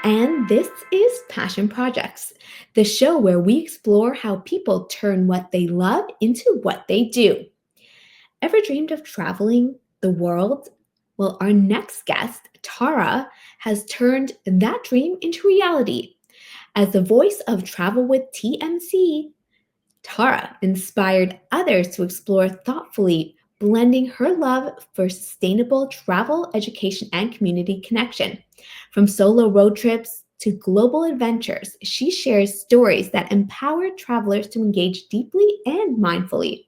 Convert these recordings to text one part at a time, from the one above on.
and this is Passion Projects, the show where we explore how people turn what they love into what they do. Ever dreamed of traveling the world? Well, our next guest, Tara, has turned that dream into reality. As the voice of Travel with TMC, Tara inspired others to explore thoughtfully, blending her love for sustainable travel, education, and community connection. From solo road trips to global adventures, she shares stories that empower travelers to engage deeply and mindfully.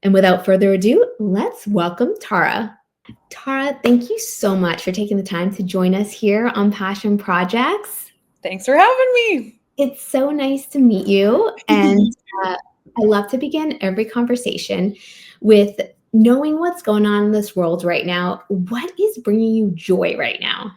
And without further ado, let's welcome Tara. Tara, thank you so much for taking the time to join us here on Passion Projects. Thanks for having me. It's so nice to meet you. And I love to begin every conversation with knowing what's going on in this world right now. What is bringing you joy right now?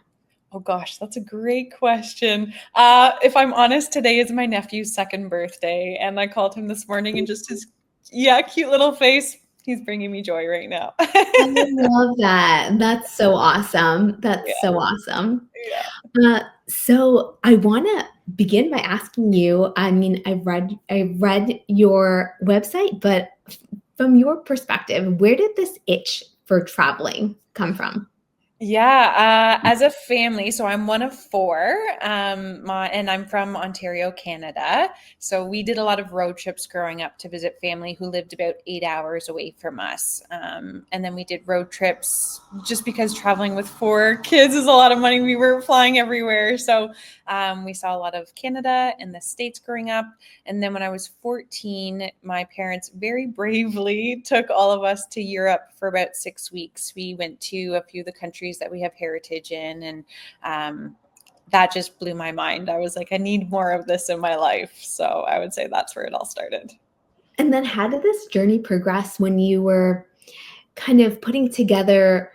Oh gosh, that's a great question. If I'm honest, today is my nephew's second birthday, and I called him this morning, and just his cute little face, he's bringing me joy right now. I love that. That's so awesome. That's so awesome. So I want to begin by asking you. I mean, I read your website, but from your perspective, where did this itch for traveling come from? As a family, so I'm one of four, and I'm from Ontario, Canada. So we did a lot of road trips growing up to visit family who lived about 8 hours away from us. And then we did road trips just because traveling with four kids is a lot of money. We were flying everywhere. So we saw a lot of Canada and the States growing up. And then when I was 14, my parents very bravely took all of us to Europe for about 6 weeks. We went to a few of the countries that we have heritage in, and that just blew my mind. I was like, I need more of this in my life. So I would say that's where it all started. And then how did this journey progress when you were kind of putting together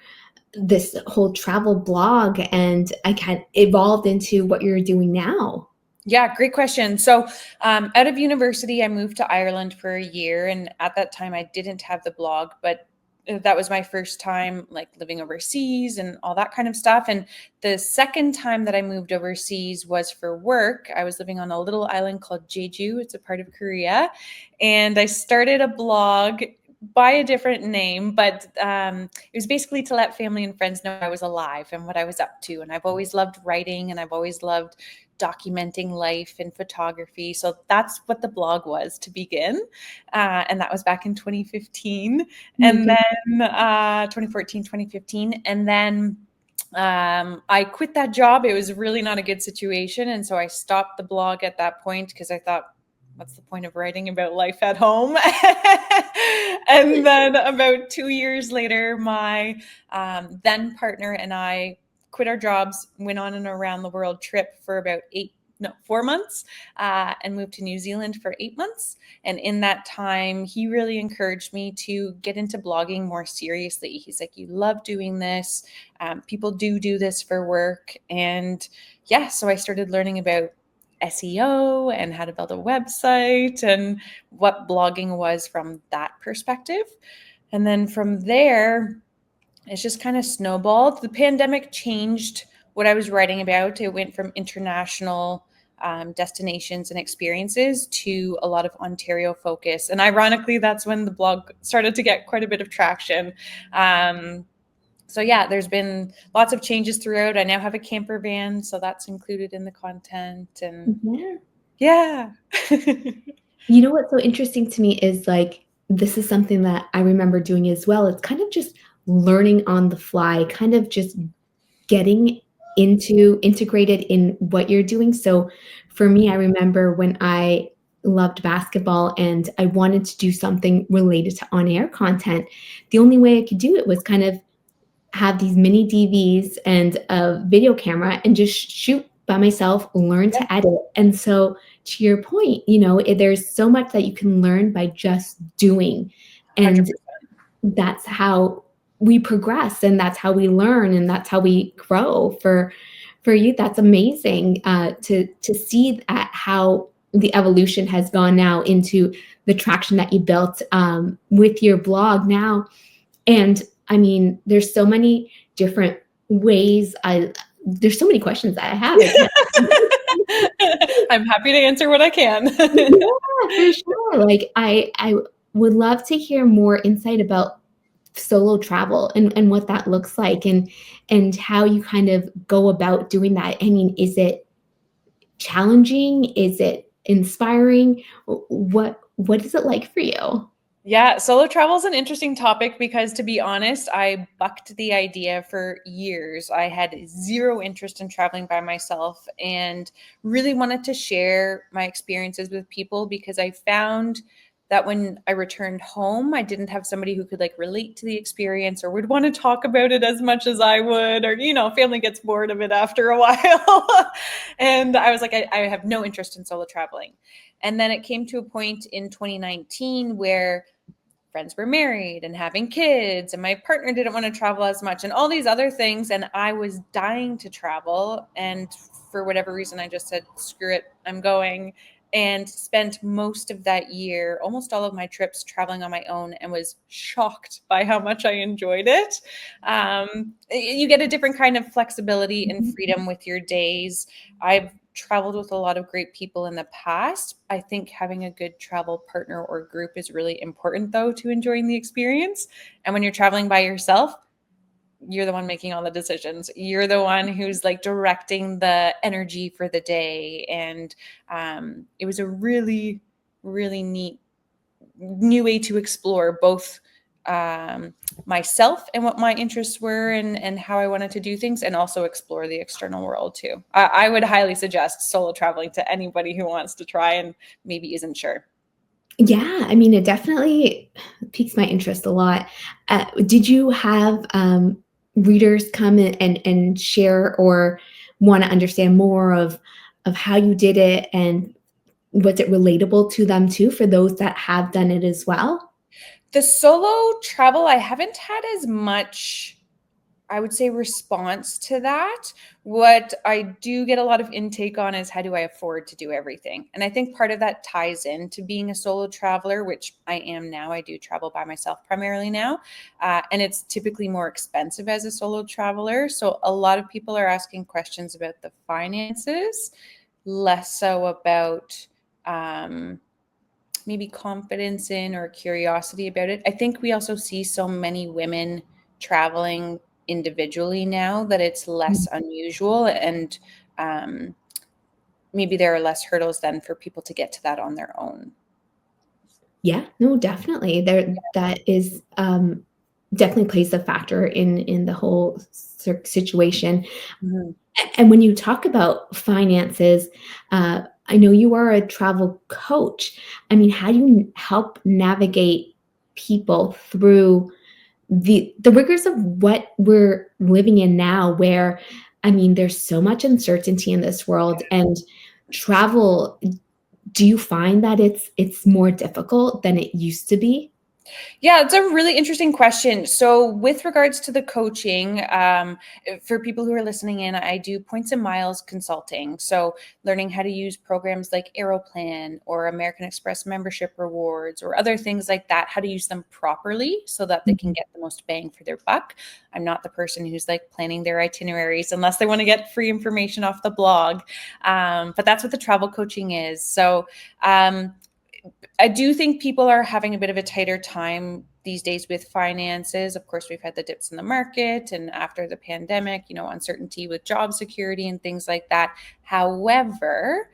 this whole travel blog and I kind of evolved into what you're doing now? Yeah, great question. So out of university, I moved to Ireland for a year. And at that time, I didn't have the blog, but that was my first time like living overseas and all that kind of stuff. And the second time that I moved overseas was for work. I was living on a little island called Jeju. It's a part of Korea. And I started a blog by a different name, but it was basically to let family and friends know I was alive and what I was up to. And I've always loved writing, and I've always loved documenting life and photography. So that's what the blog was to begin. And that was back in 2015. And then 2014, 2015. And then I quit that job. It was really not a good situation. And so I stopped the blog at that point because I thought, what's the point of writing about life at home? And then about 2 years later, my then partner and I quit our jobs, went on an around the world trip for about 4 months, and moved to New Zealand for 8 months. And in that time, he really encouraged me to get into blogging more seriously. He's like, you love doing this. People do this for work. And so I started learning about SEO and how to build a website and what blogging was from that perspective. And then from there, it's just kind of snowballed. The pandemic changed what I was writing about. It went from international destinations and experiences to a lot of Ontario focus. And ironically, that's when the blog started to get quite a bit of traction. There's been lots of changes throughout. I now have a camper van, so that's included in the content. And You know what's so interesting to me is like, this is something that I remember doing as well. It's kind of just learning on the fly, kind of just getting integrated in what you're doing. So for me, I remember when I loved basketball and I wanted to do something related to on-air content, the only way I could do it was kind of have these mini DVs and a video camera and just shoot by myself, learn to edit. And so to your point, there's so much that you can learn by just doing. And 100%. That's how we progress, and that's how we learn, and that's how we grow. For you, that's amazing to see how the evolution has gone now into the traction that you built with your blog now. And I mean, there's so many different ways there's so many questions that I have. I can't. I'm happy to answer what I can. Yeah, for sure. Like I would love to hear more insight about solo travel and what that looks like and how you kind of go about doing that. I mean, is it challenging? Is it inspiring? What is it like for you? Yeah, solo travel is an interesting topic because, to be honest, I bucked the idea for years. I had zero interest in traveling by myself and really wanted to share my experiences with people because I found that when I returned home, I didn't have somebody who could like relate to the experience or would want to talk about it as much as I would, or, family gets bored of it after a while. And I was like, I have no interest in solo traveling. And then it came to a point in 2019 where friends were married and having kids and my partner didn't want to travel as much and all these other things, and I was dying to travel, and for whatever reason I just said screw it, I'm going, and spent most of that year, almost all of my trips, traveling on my own, and was shocked by how much I enjoyed it. You get a different kind of flexibility and freedom with your days. I've traveled with a lot of great people in the past. I think having a good travel partner or group is really important, though, to enjoying the experience. And when you're traveling by yourself, you're the one making all the decisions. You're the one who's like directing the energy for the day. And it was a really, really neat new way to explore both um, myself and what my interests were and how I wanted to do things, and also explore the external world too. I would highly suggest solo traveling to anybody who wants to try and maybe isn't sure. Yeah, I mean, it definitely piques my interest a lot. Did you have readers come in and share or want to understand more of how you did it and was it relatable to them too for those that have done it as well? The solo travel, I haven't had as much, I would say, response to that. What I do get a lot of intake on is how do I afford to do everything? And I think part of that ties into being a solo traveler, which I am now. I do travel by myself primarily now. And it's typically more expensive as a solo traveler. So a lot of people are asking questions about the finances, less so about maybe confidence in or curiosity about it. I think we also see so many women traveling individually now that it's less unusual, and um, maybe there are less hurdles then for people to get to that on their own. Yeah, no, definitely. There that is definitely plays a factor in the whole situation. Mhm. And when you talk about finances, I know you are a travel coach. I mean, how do you help navigate people through the rigors of what we're living in now, where I mean, there's so much uncertainty in this world and travel. Do you find that it's more difficult than it used to be? Yeah, it's a really interesting question. So, with regards to the coaching, for people who are listening in, I do points and miles consulting. So, learning how to use programs like Aeroplan or American Express membership rewards or other things like that, how to use them properly so that they can Mhm. get the most bang for their buck. I'm not the person who's like planning their itineraries unless they want to get free information off the blog. But that's what the travel coaching is. So, um, I do think people are having a bit of a tighter time these days with finances. Of course, we've had the dips in the market, and after the pandemic, uncertainty with job security and things like that. However,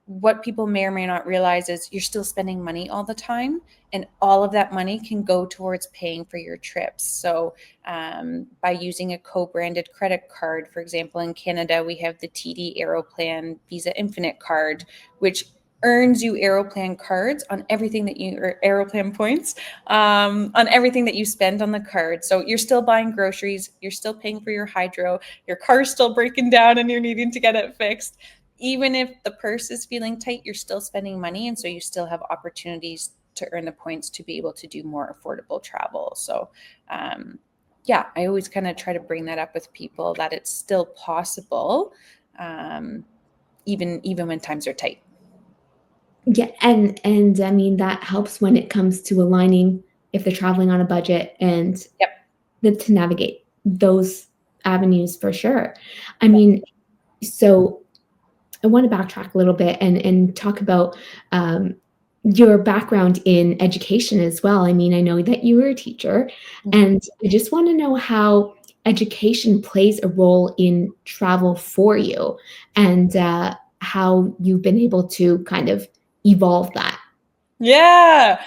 what people may or may not realize is you're still spending money all the time, and all of that money can go towards paying for your trips. So, by using a co-branded credit card, for example, in Canada, we have the TD Aeroplan Visa Infinite card, which earns you Aeroplan cards on everything that you, or Aeroplan points, on everything that you spend on the card. So you're still buying groceries, you're still paying for your hydro, your car's still breaking down and you're needing to get it fixed. Even if the purse is feeling tight, you're still spending money. And so you still have opportunities to earn the points to be able to do more affordable travel. So, yeah, I always kind of try to bring that up with people that it's still possible, um, even when times are tight. Yeah, and I mean, that helps when it comes to aligning if they're traveling on a budget and Yep. to navigate those avenues for sure. I mean, so I want to backtrack a little bit and talk about your background in education as well. I mean, I know that you were a teacher, Mhm. and I just want to know how education plays a role in travel for you, and how you've been able to kind of evolve that. Yeah.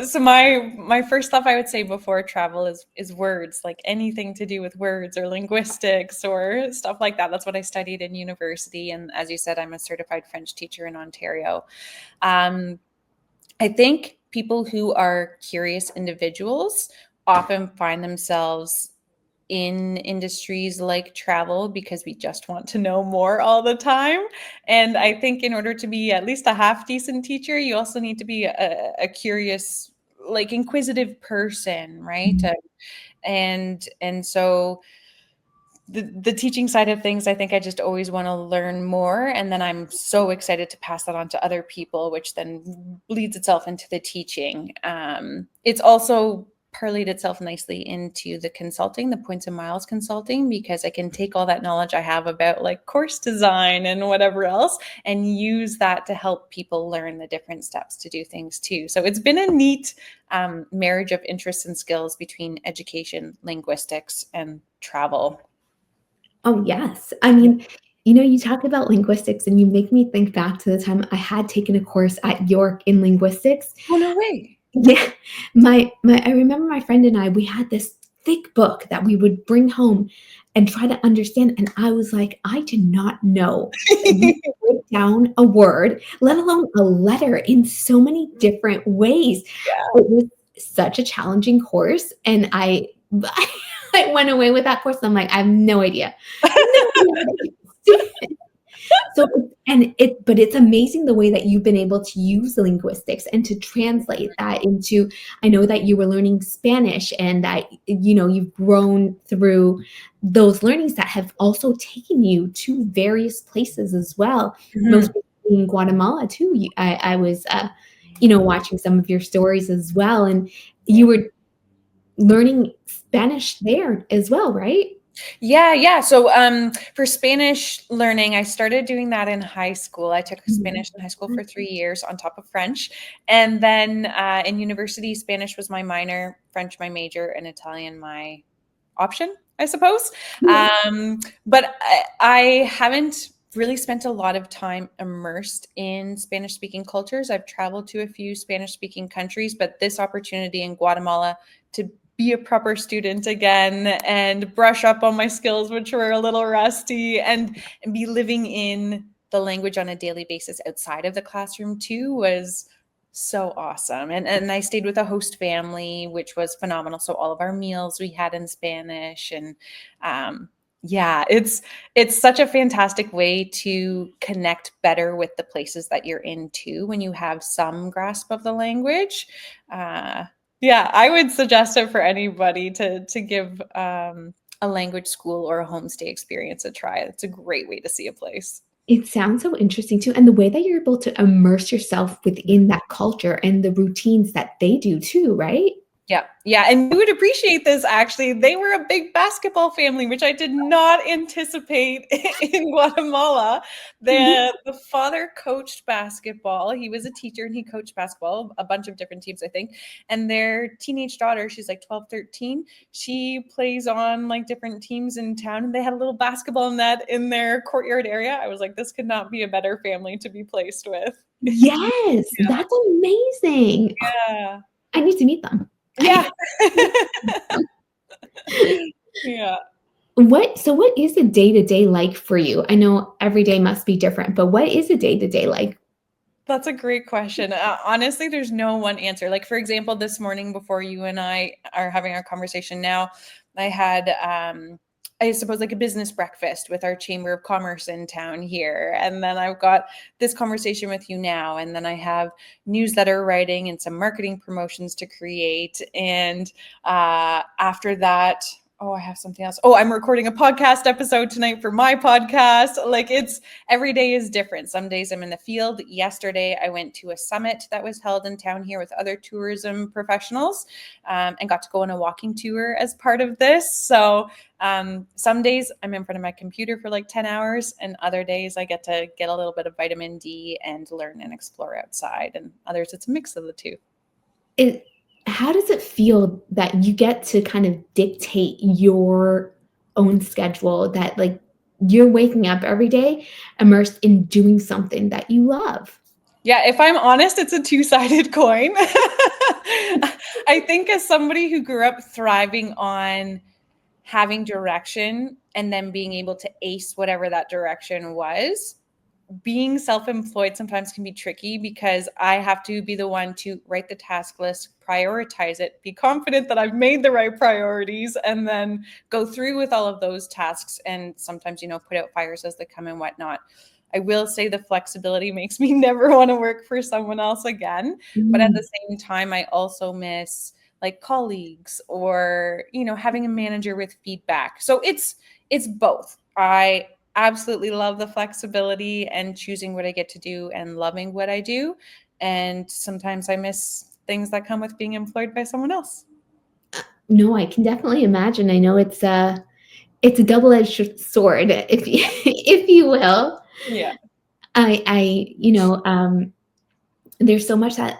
So my first stuff I would say before travel is words, like anything to do with words or linguistics or stuff like that. That's what I studied in university. And as you said, I'm a certified French teacher in Ontario. Um, I think people who are curious individuals often find themselves in industries like travel because we just want to know more all the time. And I think in order to be at least a half decent teacher, you also need to be a curious, like inquisitive person, right? And so the teaching side of things, I think I just always want to learn more. And then I'm so excited to pass that on to other people, which then bleeds itself into the teaching. It's also parlayed itself nicely into the consulting, the points and miles consulting, because I can take all that knowledge I have about like course design and whatever else and use that to help people learn the different steps to do things too. So it's been a neat marriage of interests and skills between education, linguistics, and travel. Oh, yes. I mean, you talk about linguistics and you make me think back to the time I had taken a course at York in linguistics. Oh, no way. Yeah. My I remember my friend and I, we had this thick book that we would bring home and try to understand, and I was like, "I did not know that you could break down a word, let alone a letter, in so many different ways." Yeah. It was such a challenging course, and I I went away with that course, and I'm like, "I have no idea. No idea how to do it." So, but it's amazing the way that you've been able to use the linguistics and to translate that into, I know that you were learning Spanish and that, you've grown through those learnings that have also taken you to various places as well. Mhm. Most recently in Guatemala too. I was, watching some of your stories as well, and Yeah. you were learning Spanish there as well, right? Yeah, yeah. So, for Spanish learning, I started doing that in high school. I took Mhm. Spanish in high school for 3 years on top of French. And then in university, Spanish was my minor, French my major, and Italian my option, I suppose. Yeah. But I haven't really spent a lot of time immersed in Spanish speaking cultures. I've traveled to a few Spanish speaking countries, but this opportunity in Guatemala to be a proper student again and brush up on my skills, which were a little rusty, and be living in the language on a daily basis outside of the classroom too was so awesome. And I stayed with a host family, which was phenomenal. So all of our meals we had in Spanish. And yeah, it's such a fantastic way to connect better with the places that you're in too when you have some grasp of the language. Uh, yeah, I would suggest it for anybody to give a language school or a homestay experience a try. It's a great way to see a place. It sounds so interesting too, and the way that you're able to immerse yourself within that culture and the routines that they do too, right? Yeah, yeah, and you would appreciate this actually. They were a big basketball family, which I did not anticipate in Guatemala. The father coached basketball. He was a teacher and he coached basketball, a bunch of different teams, I think. And their teenage daughter, she's like 12, 13. She plays on like different teams in town and they had a little basketball net in their courtyard area. I was like, this could not be a better family to be placed with. Yes, that's amazing. Oh, Yeah. I need to meet them. Yeah. Yeah. What is a day-to-day like for you? I know every day must be different, but what is a day-to-day like? That's a great question. Honestly, there's no one answer. Like, for example, this morning before you and I are having our conversation now, I had, I suppose, like a business breakfast with our Chamber of Commerce in town here. And then I've got this conversation with you now. And then I have newsletter writing and some marketing promotions to create. And after that, Oh, I have something else. Oh, I'm recording a podcast episode tonight for my podcast. Like it's every day is different. Some days I'm in the field. Yesterday, I went to a summit that was held in town here with other tourism professionals and got to go on a walking tour as part of this. So some days I'm in front of my computer for like 10 hours, and other days I get to get a little bit of vitamin D and learn and explore outside. And others, it's a mix of the two. How does it feel that you get to kind of dictate your own schedule, that like you're waking up every day immersed in doing something that you love? Yeah, if I'm honest, it's a two-sided coin. I think as somebody who grew up thriving on having direction and then being able to ace whatever that direction was, being self-employed sometimes can be tricky because I have to be the one to write the task list, prioritize it, be confident that I've made the right priorities, and then go through with all of those tasks. And sometimes, put out fires as they come and whatnot. I will say the flexibility makes me never want to work for someone else again. But at Mm. the same time, I also miss like colleagues or, having a manager with feedback. So it's both. I absolutely love the flexibility and choosing what I get to do and loving what I do. And sometimes I miss things that come with being employed by someone else. No, I can definitely imagine. I know it's a double-edged sword, if you, if you will. Yeah. There's so much that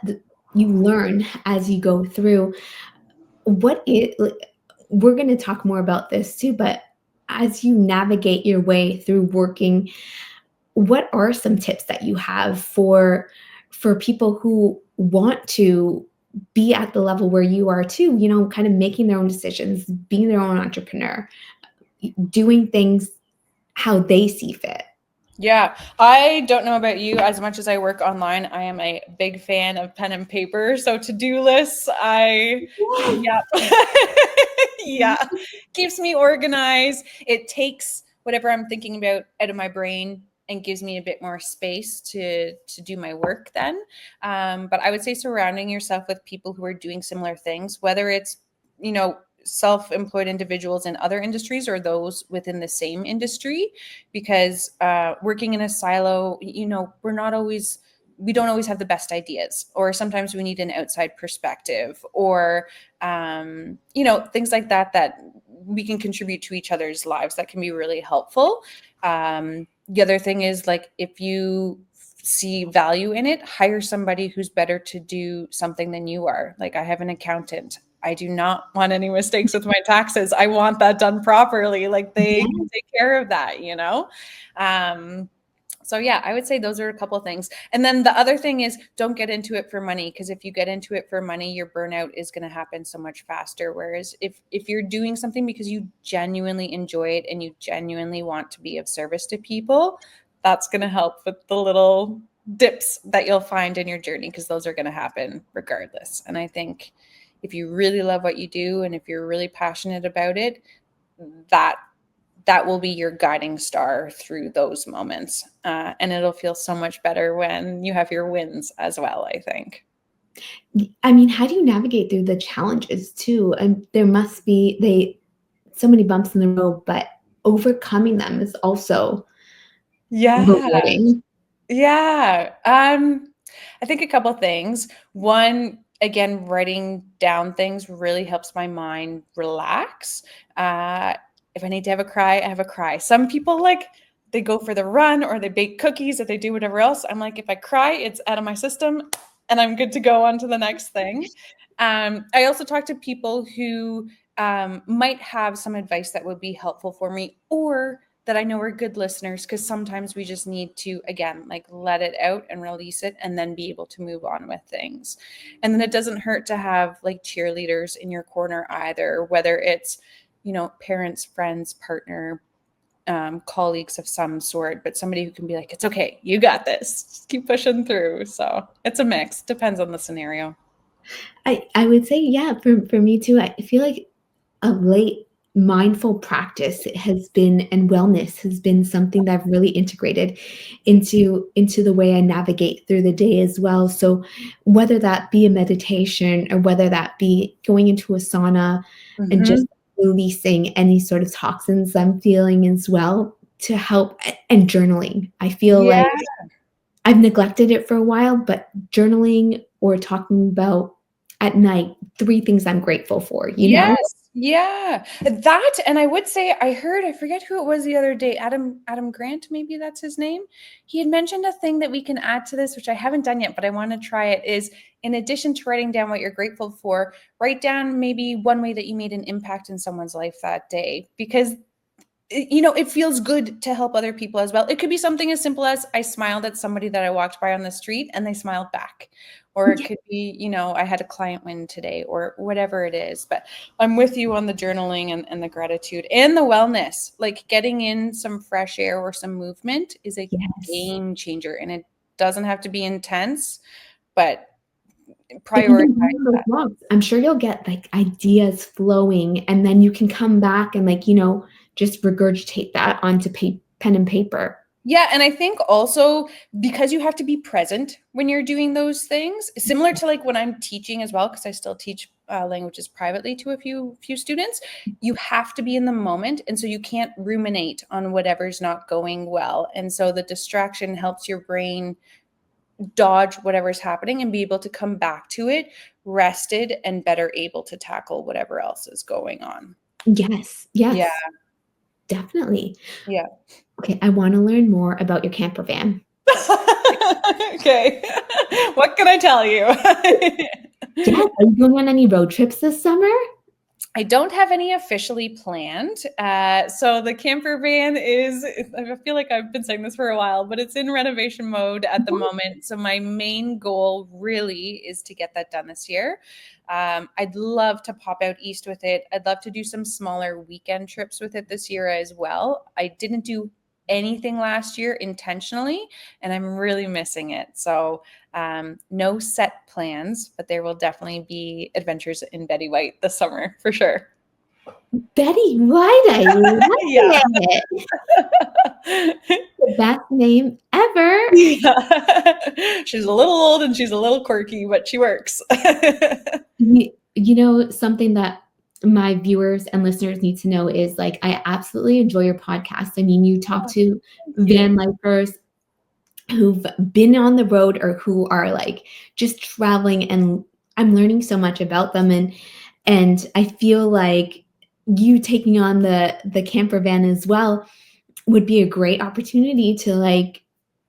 you learn as you go through. What it, we're going to talk more about this too, but as you navigate your way through working, what are some tips that you have for people who want to be at the level where you are too, kind of making their own decisions, being their own entrepreneur, doing things how they see fit? Yeah, I don't know about you. As much as I work online, I am a big fan of pen and paper. So to-do lists, yeah, yeah, keeps me organized. It takes whatever I'm thinking about out of my brain and gives me a bit more space to do my work then. But I would say surrounding yourself with people who are doing similar things, whether it's, self-employed individuals in other industries or those within the same industry, because working in a silo, we don't always have the best ideas, or sometimes we need an outside perspective, or things like that we can contribute to each other's lives that can be really helpful. The other thing is, like, if you see value in it, hire somebody who's better to do something than you are. Like, I have an accountant. I do not want any mistakes with my taxes. I want that done properly. Like, they can take care of that. So yeah, I would say those are a couple of things. And then the other thing is, don't get into it for money, because if you get into it for money, your burnout is going to happen so much faster. Whereas if you're doing something because you genuinely enjoy it and you genuinely want to be of service to people, that's going to help with the little dips that you'll find in your journey, because those are going to happen regardless. And I think if you really love what you do and if you're really passionate about it, that will be your guiding star through those moments. And it'll feel so much better when you have your wins as well, I think. I mean, how do you navigate through the challenges too? And there must be so many bumps in the road, but overcoming them is also Yeah. rewarding. Yeah. I think a couple things. One, again, writing down things really helps my mind relax. If I need to have a cry, I have a cry. Some people, like, they go for the run or they bake cookies or they do whatever else. I'm like, if I cry, it's out of my system and I'm good to go on to the next thing. I also talk to people who might have some advice that would be helpful for me, or that I know are good listeners, because sometimes we just need to, again, like, let it out and release it and then be able to move on with things. And then it doesn't hurt to have like cheerleaders in your corner either, whether it's, parents, friends, partner, colleagues of some sort, but somebody who can be like, it's okay, you got this, just keep pushing through. So it's a mix, depends on the scenario. I would say, yeah, for me too. I feel like of late, mindful practice has been, and wellness has been something that I've really integrated into the way I navigate through the day as well. So whether that be a meditation or whether that be going into a sauna and just Mm-hmm. releasing any sort of toxins I'm feeling as well to help, and journaling. I feel Yeah. like I've neglected it for a while, but journaling or talking about at night 3 things I'm grateful for, you know? Yes. Yeah. That, and I would say I heard, I forget who it was the other day, Adam Grant, maybe that's his name. He had mentioned a thing that we can add to this, which I haven't done yet, but I want to try it, is in addition to writing down what you're grateful for, write down maybe one way that you made an impact in someone's life that day. Because it feels good to help other people as well. It could be something as simple as I smiled at somebody that I walked by on the street and they smiled back. Or it Yeah, could be, I had a client win today or whatever it is. But I'm with you on the journaling and the gratitude and the wellness. Like getting in some fresh air or some movement is a yes. game changer. And it doesn't have to be intense, but But even prioritize going on those that. walks, I'm sure you'll get, like, ideas flowing, and then you can come back and, like, just regurgitate that onto pen and paper. Yeah, and I think also because you have to be present when you're doing those things, similar to like when I'm teaching as well, because I still teach languages privately to a few students. You have to be in the moment, and so you can't ruminate on whatever's not going well. And so the distraction helps your brain dodge whatever's happening and be able to come back to it rested and better able to tackle whatever else is going on. Yes, Yeah, yes, definitely. yeah. Okay, I wanna learn more about your camper van. Okay. What can I tell you? Yes, are you going on any road trips this summer? I don't have any officially planned. So the camper van is, I feel like I've been saying this for a while, but it's in renovation mode at the moment. So my main goal really is to get that done this year. I'd love to pop out east with it. I'd love to do some smaller weekend trips with it this year as well. I didn't do anything last year intentionally, and I'm really missing it. So no set plans, but there will definitely be adventures in Betty White this summer for sure. Betty White, I Yeah. love it. The best name ever. Yeah. She's a little old and she's a little quirky, but she works. Something that my viewers and listeners need to know is, like, I absolutely enjoy your podcast. I mean, you talk Oh, to thank you. van lifers who've been on the road or who are, like, just traveling, and I'm learning so much about them, and I feel like you taking on the camper van as well would be a great opportunity to, like,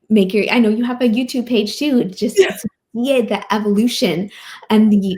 make your I know you have a YouTube page too, just Yeah. to see the evolution and the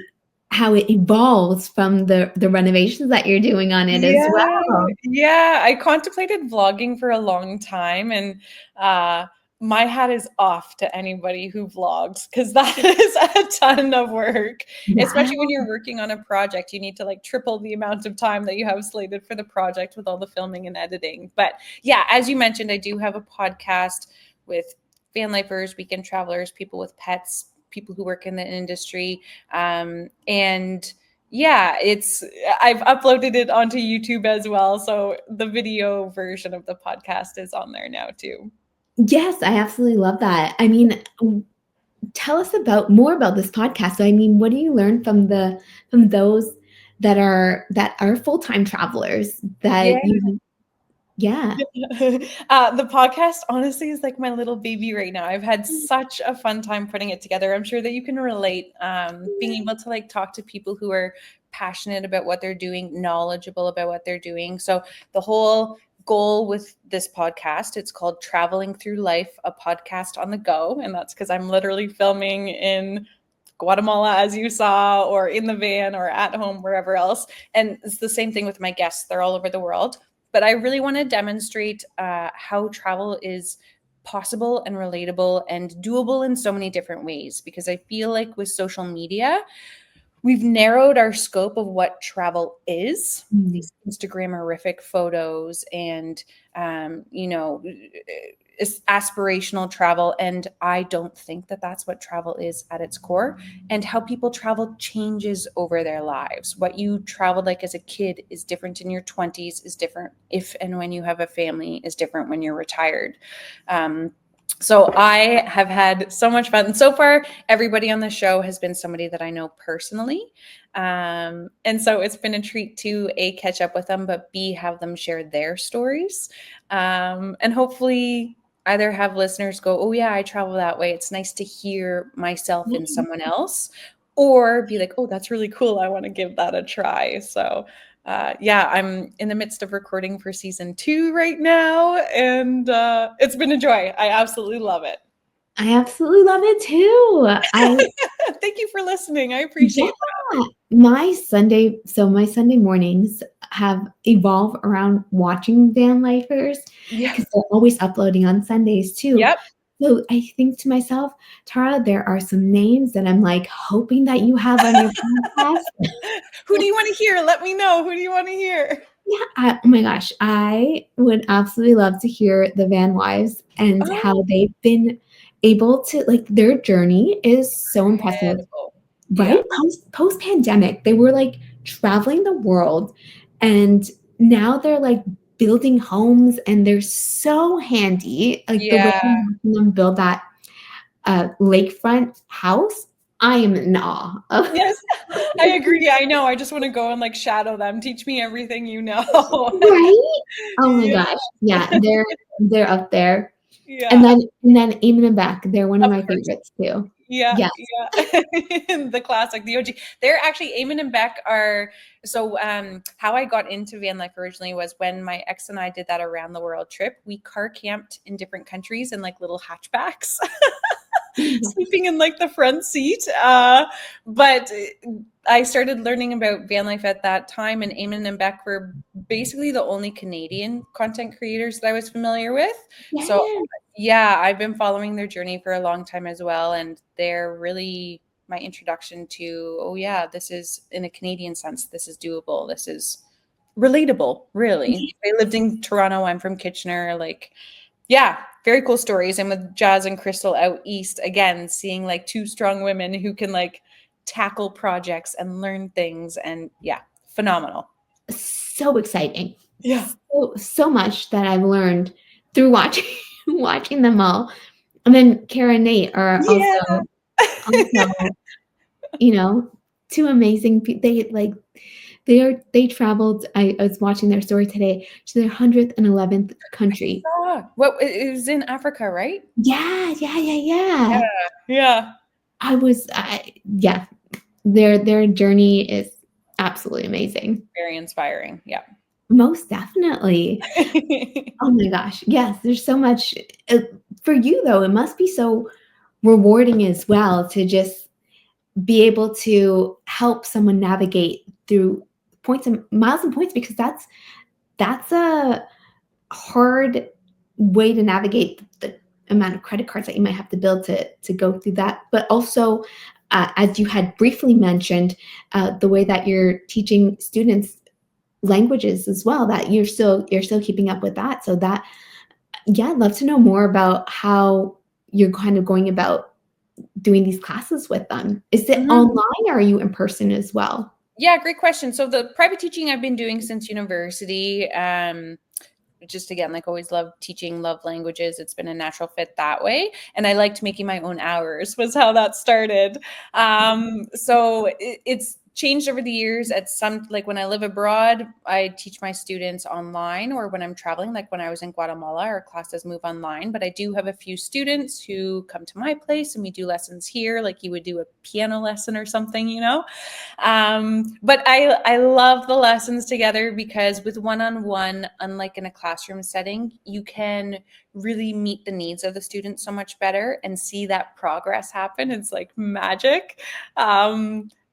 how it evolves from the renovations that you're doing on it as Yeah, well. yeah, I contemplated vlogging for a long time, and uh, my hat is off to anybody who vlogs because that is a ton of work, especially when Wow. you're working on a project. You need to like triple the amount of time that you have slated for the project with all the filming and editing. But yeah, as you mentioned, I do have a podcast with van lifers, weekend travelers, people with pets, people who work in the industry, and yeah, I've uploaded it onto YouTube as well. So the video version of the podcast is on there now too. Yes, I absolutely love that. I mean, tell us about more about this podcast. So, I mean, what do you learn from those that are full-time travelers Yeah. that you yeah. The podcast honestly is like my little baby right now. I've had such a fun time putting it together. I'm sure that you can relate. Being able to like talk to people who are passionate about what they're doing, knowledgeable about what they're doing. So the whole goal with this podcast, it's called Traveling Through Life, a podcast on the go. And that's because I'm literally filming in Guatemala, as you saw, or in the van or at home, wherever else. And it's the same thing with my guests. They're all over the world. But I really want to demonstrate how travel is possible and relatable and doable in so many different ways. Because I feel like with social media, we've narrowed our scope of what travel is, Mm. these Instagrammerific photos and is aspirational travel. And I don't think that that's what travel is at its core. And how people travel changes over their lives. What you traveled like as a kid is different in your 20s, is different if and when you have a family, is different when you're retired. um, So I have had so much fun. And so far, everybody on the show has been somebody that I know personally. And so it's been a treat to A, catch up with them, but B, have them share their stories. And hopefully either have listeners go, oh yeah, I travel that way. It's nice to hear myself in someone else, or be like, oh, that's really cool. I want to give that a try. So yeah, I'm in the midst of recording for season 2 right now, and it's been a joy. I absolutely love it. I absolutely love it too. Thank you for listening. I Yeah, appreciate my Sunday mornings have evolved around watching van lifers that. Yeah. because they're always uploading on Sundays too. Yep. So I think to myself, Tara, there are some names that I'm like hoping that you have on your podcast. Who do you want to hear? Let me know. Who do you want to hear? Yeah, oh my gosh, I would absolutely love to hear the Van Wives and how Oh, they've been able to like their journey is so impressive. incredible. Yeah. Right? Post-pandemic, they were, like, traveling the world, and now they're, like, building homes, and they're so handy, like, the way Yeah. I'm watching them build that, lakefront house, I am in awe of. Yes, I agree. I know. I just want to go and like shadow them. Teach me everything you know. Right? Oh my Yeah. gosh, yeah, they're up there, Yeah. and then Eamon and Beck, they're one of Of my course. favorites too. Yeah, Yes. yeah. The classic, the OG. They're actually Eamon and Beck are so how I got into van life originally was when my ex and I did that around the world trip. We car camped in different countries in like little hatchbacks. Sleeping in like the front seat. But I started learning about van life at that time, and Eamon and Beck were basically the only Canadian content creators that I was familiar with. So Yes. yeah, I've been following their journey for a long time as well, and they're really my introduction to, oh yeah, this is in a Canadian sense, this is doable, this is relatable, really. They lived in Toronto, I'm from Kitchener, like yeah, very cool stories. And with Jazz and Crystal out east, again, seeing like two strong women who can like tackle projects and learn things, and yeah, phenomenal. So exciting. Yeah. So much that I've learned through watching watching them all. And then Kara and Nate are Yeah. also, you know, 2 amazing they like they traveled I was watching their story today to their 111th I country. saw. What it was in Africa, right? Yeah, yeah, yeah, Yeah. yeah. Yeah. Yeah, their journey is absolutely amazing. Very inspiring. Yeah. Most definitely. Oh my gosh, yes, there's so much uh, for you though, it must be so rewarding as well to just be able to help someone navigate through points and miles and points because that's a hard way to navigate the amount of credit cards that you might have to build to go through that. But also, as you had briefly mentioned, the way that you're teaching students languages as well, that you're still keeping up with that. So that yeah, I'd love to know more about how you're kind of going about doing these classes with them. Is it Mhm. online or are you in person as well? Yeah, great question. So the private teaching I've been doing since university, just again, like always love teaching, love languages. It's been a natural fit that way. And I liked making my own hours was how that started. So it's changed over the years. At some, like when I live abroad, I teach my students online, or when I'm traveling, like when I was in Guatemala, our classes move online. But I do have a few students who come to my place and we do lessons here, like you would do a piano lesson or something, you know? But I love the lessons together because with one-on-one, unlike in a classroom setting, you can really meet the needs of the students so much better and see that progress happen. It's like magic.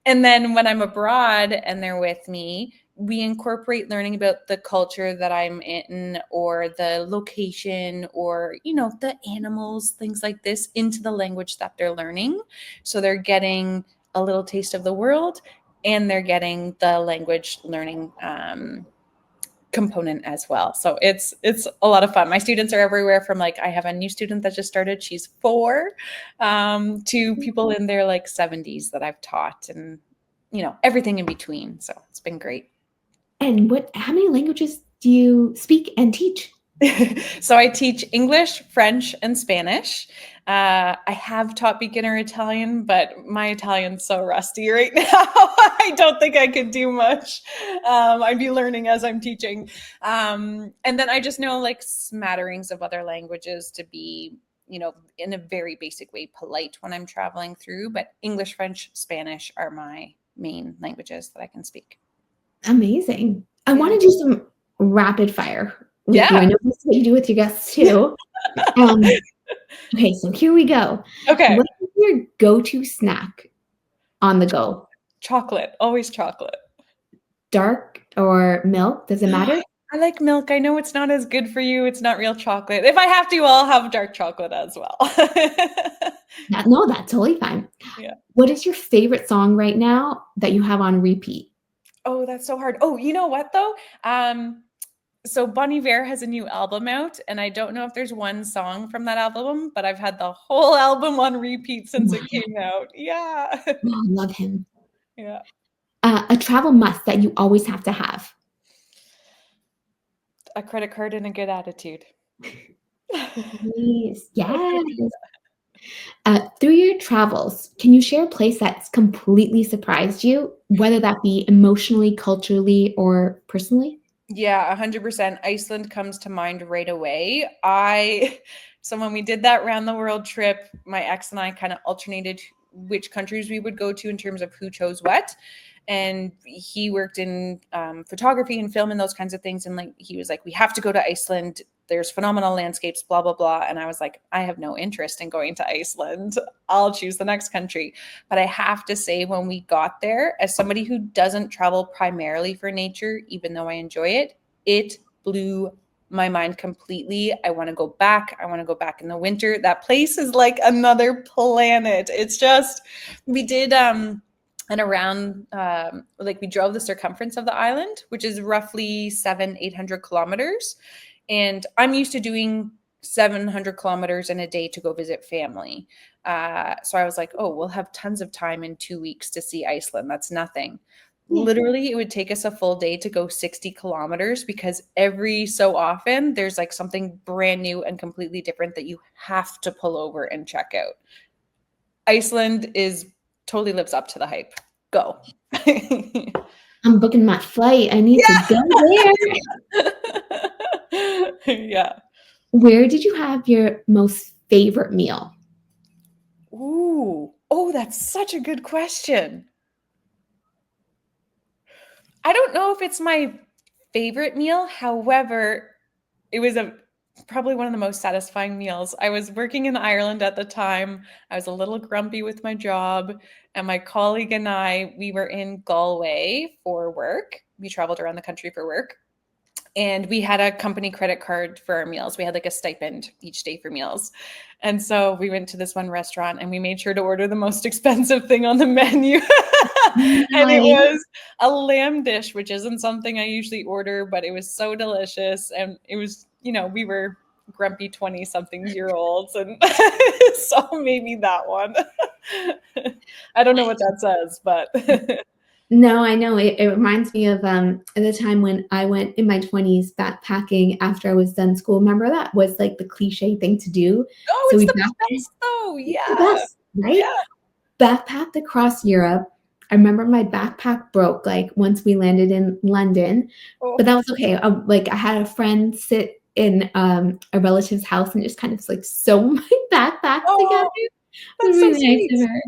And then when I'm abroad and they're with me, we incorporate learning about the culture that I'm in, or the location, or you know, the animals, things like this, into the language that they're learning. So they're getting a little taste of the world, and they're getting the language learning component as well. So it's a lot of fun. My students are everywhere from, like, I have a new student that just started, she's 4, to people in their like 70s that I've taught, and you know, everything in between. So it's been great. And how many languages do you speak and teach? So I teach English, French, and Spanish. I have taught beginner Italian, but my Italian's so rusty right now. I don't think I could do much. I'd be learning as I'm teaching. And then I just know like smatterings of other languages to be, in a very basic way, polite when I'm traveling through. But English, French, Spanish are my main languages that I can speak. Amazing. I Yeah. want to do some rapid fire with you. I Yeah. know this is what you do with your guests too. Um, okay, so here we go. Okay. What is your go-to snack on the go? Chocolate. Always chocolate. Dark or milk? Does it matter? I like milk. I know it's not as good for you. It's not real chocolate. If I have to, I'll have dark chocolate as well. No, that's totally fine. Yeah. What is your favorite song right now that you have on repeat? Oh, that's so hard. Oh, you know what though? So Bon Iver has a new album out, and I don't know if there's one song from that album, but I've had the whole album on repeat since it Wow, came out. Yeah. I love him. Yeah. A travel must that you always have to have. A credit card and a good attitude. Yes, yes. Through your travels, can you share a place that's completely surprised you, whether that be emotionally, culturally, or personally? Yeah, 100%. Iceland comes to mind right away. So when we did that round the world trip, my ex and I kind of alternated which countries we would go to in terms of who chose what. And he worked in photography and film and those kinds of things. And like, he was like, we have to go to Iceland. There's phenomenal landscapes, blah, blah, blah. And I was like, I have no interest in going to Iceland. I'll choose the next country. But I have to say, when we got there, as somebody who doesn't travel primarily for nature, even though I enjoy it, it blew my mind completely. I want to go back. I want to go back in the winter. That place is like another planet. It's just, we did, and around like we drove the circumference of the island, which is roughly 800 kilometers, and I'm used to doing 700 kilometers in a day to go visit family. So I was like, oh, we'll have tons of time in 2 weeks to see Iceland. That's nothing. Yeah. Literally, it would take us a full day to go 60 kilometers because every so often there's like something brand new and completely different that you have to pull over and check out. Iceland is totally lives up to the hype. Go. I'm booking my flight. I need to Yeah. go there. Yeah. Where did you have your most favorite meal? Ooh. Oh, that's such a good question. I don't know if it's my favorite meal. However, it was probably one of the most satisfying meals. I was working in Ireland at the time. I was a little grumpy with my job, and my colleague and I, we were in Galway for work. We traveled around the country for work. And we had a company credit card for our meals. We had like a stipend each day for meals. And so we went to this one restaurant and we made sure to order the most expensive thing on the menu. And it Nice. was a lamb dish, which isn't something I usually order, but it was so delicious. And it was, we were grumpy 20 something year olds. And so maybe that one. I don't know what that says, but No, I know. It reminds me of the time when I went in my 20s backpacking after I was done school. Remember that was like the cliche thing to do. oh, So it's we the backpacked best though. the Yeah. best, right? Yeah. Backpacked across Europe. I remember my backpack broke like once we landed in London, but Oh. that was okay. Like I had a friend sit in a relative's house and just kind of like sew my backpack together. Oh, It was that's so really nice sweet. of her.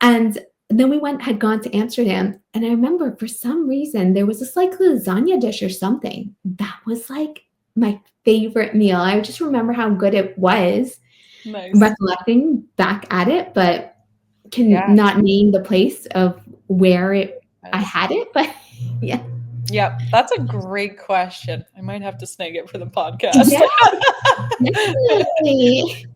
And then we had gone to Amsterdam, and I remember for some reason there was this like lasagna dish or something that was like my favorite meal. I just remember how good it was, Nice. recollecting back at it, but can Yeah. not name the place of where I Yes. had it. But yeah, Yep. That's a great question. I might have to snag it for the podcast. yeah, definitely.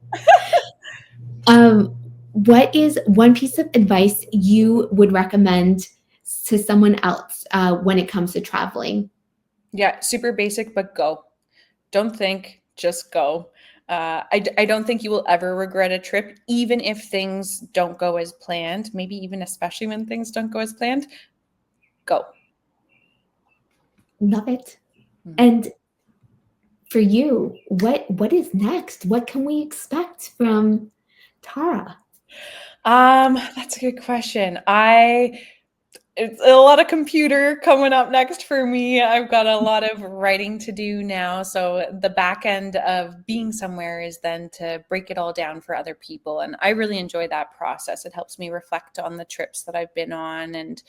Um, what is one piece of advice you would recommend to someone else when it comes to traveling? Yeah. Super basic, but go. Don't think, just go. I don't think you will ever regret a trip, even if things don't go as planned. Maybe even especially when things don't go as planned. Go. Love it. Mhm. And For you, what is next? What can we expect from Tara? That's a good question. It's a lot of computer coming up next for me. I've got a lot of writing to do now. So the back end of being somewhere is then to break it all down for other people. And I really enjoy that process. It helps me reflect on the trips that I've been on and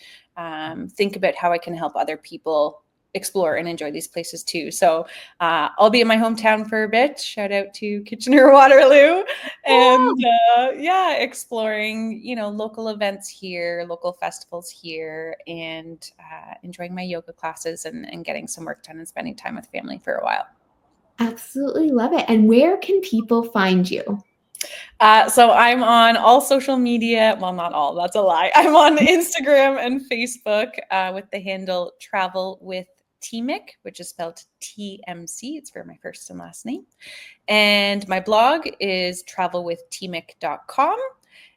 think about how I can help other people explore and enjoy these places too. So I'll be in my hometown for a bit. Shout out to Kitchener Waterloo, and yeah, exploring local events here, local festivals here, and enjoying my yoga classes and getting some work done and spending time with family for a while. Absolutely love it. And where can people find you? So I'm on all social media. Well, not all, that's a lie. I'm on Instagram and Facebook with the handle Travel with TMIC, which is spelled TMC. It's for my first and last name. And my blog is travelwithtmic.com.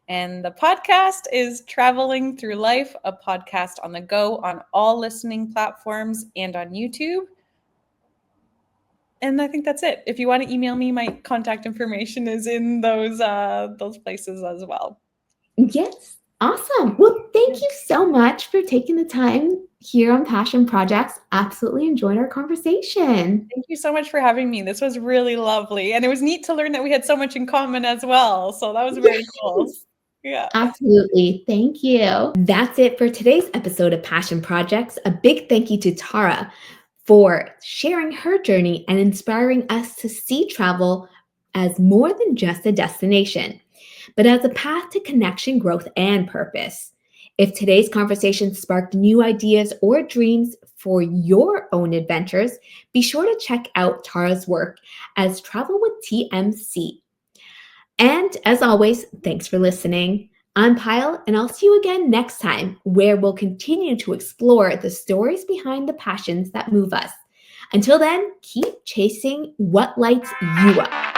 And the podcast is Traveling Through Life, a podcast on the go on all listening platforms and on YouTube. And I think that's it. If you want to email me, my contact information is in those places as well. Yes. Awesome. Well, thank you so much for taking the time here on Passion Projects. Absolutely enjoyed our conversation. Thank you so much for having me. This was really lovely. And it was neat to learn that we had so much in common as well. So that was very cool. Yes. Yeah. Absolutely. Thank you. That's it for today's episode of Passion Projects. A big thank you to Tara for sharing her journey and inspiring us to see travel as more than just a destination, but as a path to connection, growth, and purpose. If today's conversation sparked new ideas or dreams for your own adventures, be sure to check out Tara's work as Travel with TMC. And as always, thanks for listening. I'm Pyle, and I'll see you again next time, where we'll continue to explore the stories behind the passions that move us. Until then, keep chasing what lights you up.